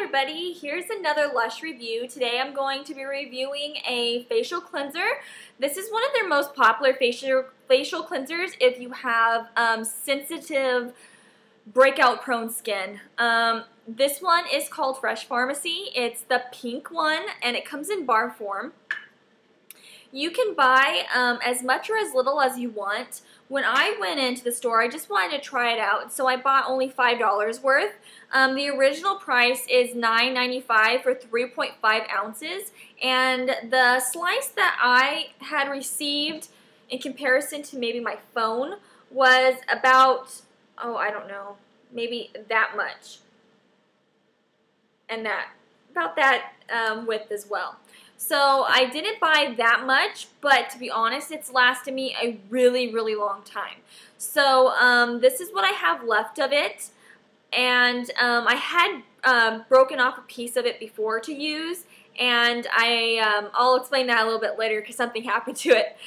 everybody, here's another Lush review. Today I'm going to be reviewing a facial cleanser. This is one of their most popular facial cleansers if you have sensitive, breakout prone skin. This one is called Fresh Farmacy. It's the pink one and it comes in bar form. You can buy as much or as little as you want. When I went into the store, I just wanted to try it out, so I bought only $5 worth. The original price is $9.95 for 3.5 ounces, and the slice that I had received in comparison to maybe my phone was about, oh, I don't know, maybe that much, and about that width as well. So I didn't buy that much, but to be honest, it's lasted me a really, really long time. So this is what I have left of it, and I had broken off a piece of it before to use, and I'll explain that a little bit later because something happened to it.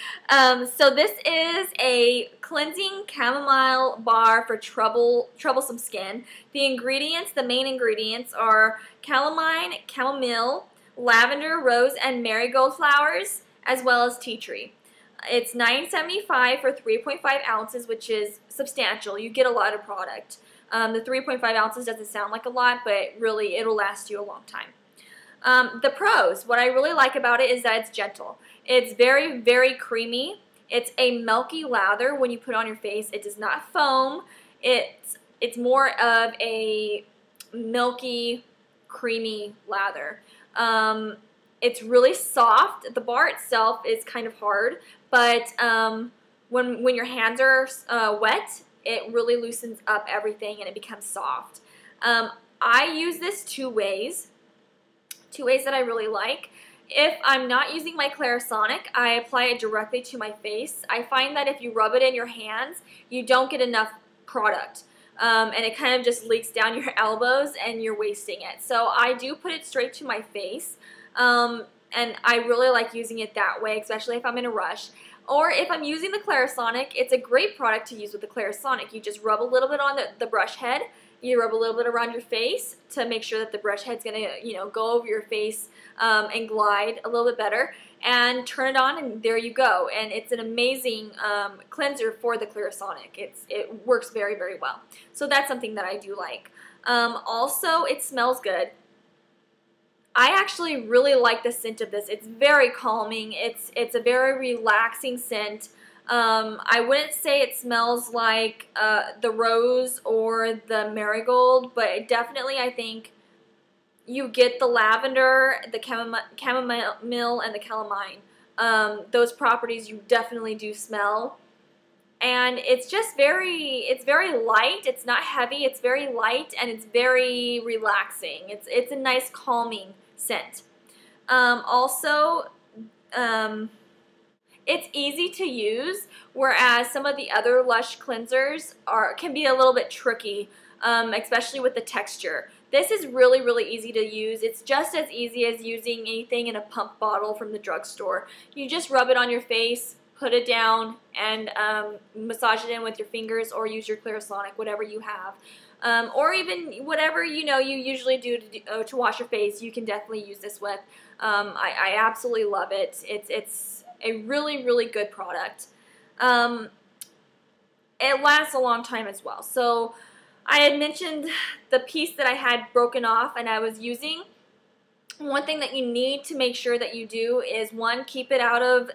So this is a cleansing chamomile bar for troublesome skin. The ingredients, the main ingredients are calamine, chamomile, lavender, rose, and marigold flowers, as well as tea tree. It's $9.75 for 3.5 ounces, which is substantial. You get a lot of product. The 3.5 ounces doesn't sound like a lot, but really it'll last you a long time. The pros, what I really like about it is that it's gentle. It's very, very creamy. It's a milky lather when you put it on your face. It does not foam. It's more of a milky, creamy lather. It's really soft. The bar itself is kind of hard, but when your hands are wet, it really loosens up everything and it becomes soft. I use this two ways that I really like. If I'm not using my Clarisonic, I apply it directly to my face. I find that if you rub it in your hands, you don't get enough product. And it kind of just leaks down your elbows and you're wasting it. So I do put it straight to my face, and I really like using it that way, especially if I'm in a rush. Or if I'm using the Clarisonic, it's a great product to use with the Clarisonic. You just rub a little bit on the brush head, you rub a little bit around your face to make sure that the brush head's going to, go over your face and glide a little bit better. And turn it on, and there you go. And it's an amazing cleanser for the Clarisonic. It works very, very well. So that's something that I do like. Also, it smells good. I actually really like the scent of this. It's very calming. It's a very relaxing scent. I wouldn't say it smells like the rose or the marigold, but definitely I think you get the lavender, the chamomile, and the calamine. Those properties you definitely do smell. And it's just very light. It's not heavy. It's very light, and it's very relaxing. It's a nice calming scent. Also, it's easy to use, whereas some of the other Lush cleansers can be a little bit tricky, especially with the texture. This is really, really easy to use. It's just as easy as using anything in a pump bottle from the drugstore. You just rub it on your face, put it down, and massage it in with your fingers, or use your Clarisonic, whatever you have. Or even whatever you usually do to wash your face, you can definitely use this with. I absolutely love it. It's a really, really good product. It lasts a long time as well. So I had mentioned the piece that I had broken off and I was using. One thing that you need to make sure that you do is, one, keep it out of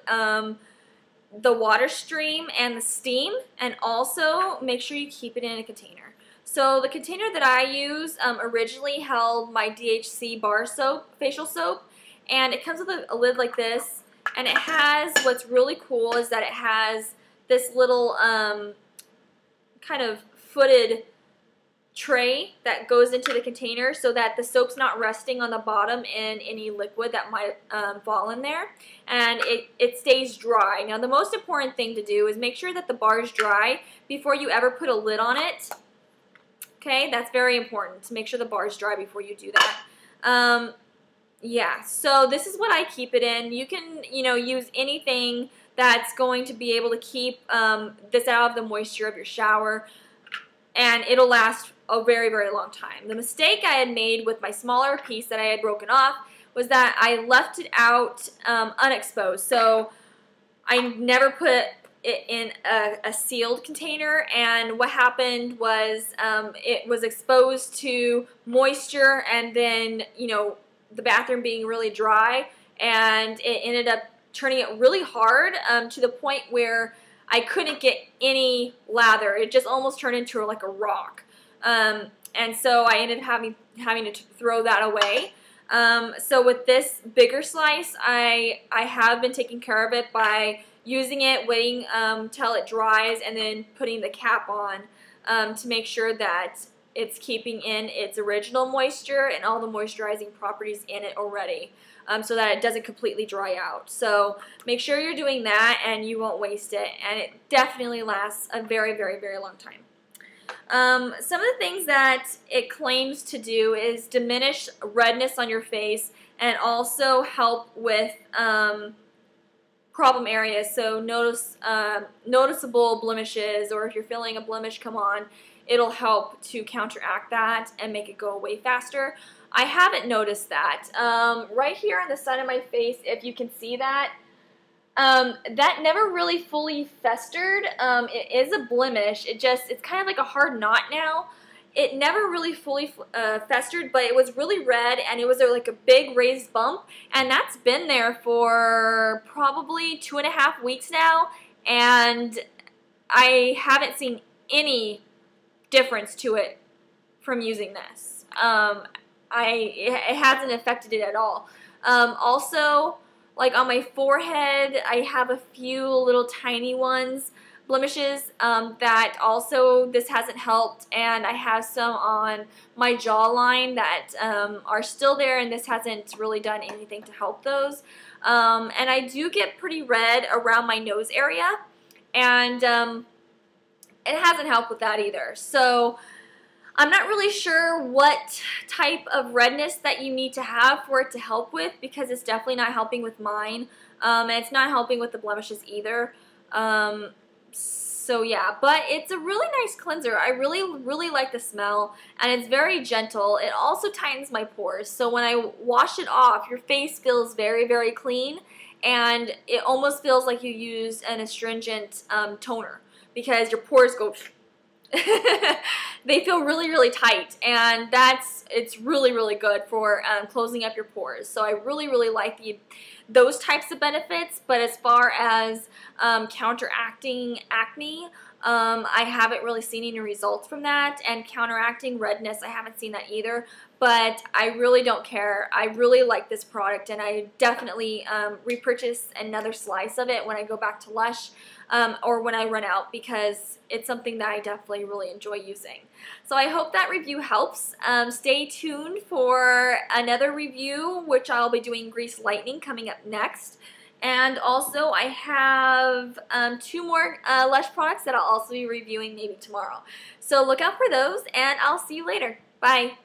the water stream and the steam, and also make sure you keep it in a container. So the container that I use originally held my DHC bar soap, facial soap, and it comes with a lid like this, and it has, what's really cool is that it has this little kind of footed tray that goes into the container so that the soap's not resting on the bottom in any liquid that might fall in there, and it stays dry. Now the most important thing to do is make sure that the bar is dry before you ever put a lid on it. Okay, that's very important, to make sure the bar is dry before you do that. Yeah, so this is what I keep it in. You can, use anything that's going to be able to keep this out of the moisture of your shower, and it'll last a very, very long time. The mistake I had made with my smaller piece that I had broken off was that I left it out unexposed. So I never put it in a sealed container, and what happened was it was exposed to moisture, and then, you know, the bathroom being really dry, and it ended up turning it really hard to the point where I couldn't get any lather. It just almost turned into like a rock. And so I ended up having to throw that away. So with this bigger slice, I have been taking care of it by using it, waiting till it dries, and then putting the cap on to make sure that it's keeping in its original moisture and all the moisturizing properties in it already, so that it doesn't completely dry out. So make sure you're doing that and you won't waste it, and it definitely lasts a very, very, very long time. Some of the things that it claims to do is diminish redness on your face and also help with problem areas. So noticeable blemishes, or if you're feeling a blemish come on, it'll help to counteract that and make it go away faster. I haven't noticed that. Right here on the side of my face, if you can see that, that never really fully festered. It is a blemish. It's kind of like a hard knot now. It never really fully festered, but it was really red, and it was like a big raised bump, and that's been there for probably 2.5 weeks now, and I haven't seen any difference to it from using this. It hasn't affected it at all. Also, like on my forehead, I have a few little tiny ones, blemishes, that also this hasn't helped, and I have some on my jawline that are still there, and this hasn't really done anything to help those. And I do get pretty red around my nose area, and it hasn't helped with that either. So I'm not really sure what type of redness that you need to have for it to help with, because it's definitely not helping with mine, and it's not helping with the blemishes either. So yeah, but it's a really nice cleanser. I really, really like the smell, and it's very gentle. It also tightens my pores, so when I wash it off, your face feels very, very clean, and it almost feels like you used an astringent toner, because your pores go they feel really, really tight, and it's really, really good for closing up your pores. So I really, really like those types of benefits. But as far as counteracting acne, I haven't really seen any results from that, and counteracting redness, I haven't seen that either. But I really don't care. I really like this product, and I definitely repurchase another slice of it when I go back to Lush, or when I run out, because it's something that I definitely really enjoy using. So I hope that review helps. Stay tuned for another review, which I'll be doing Grease Lightening coming up next. And also I have 2 more Lush products that I'll also be reviewing maybe tomorrow. So look out for those, and I'll see you later. Bye.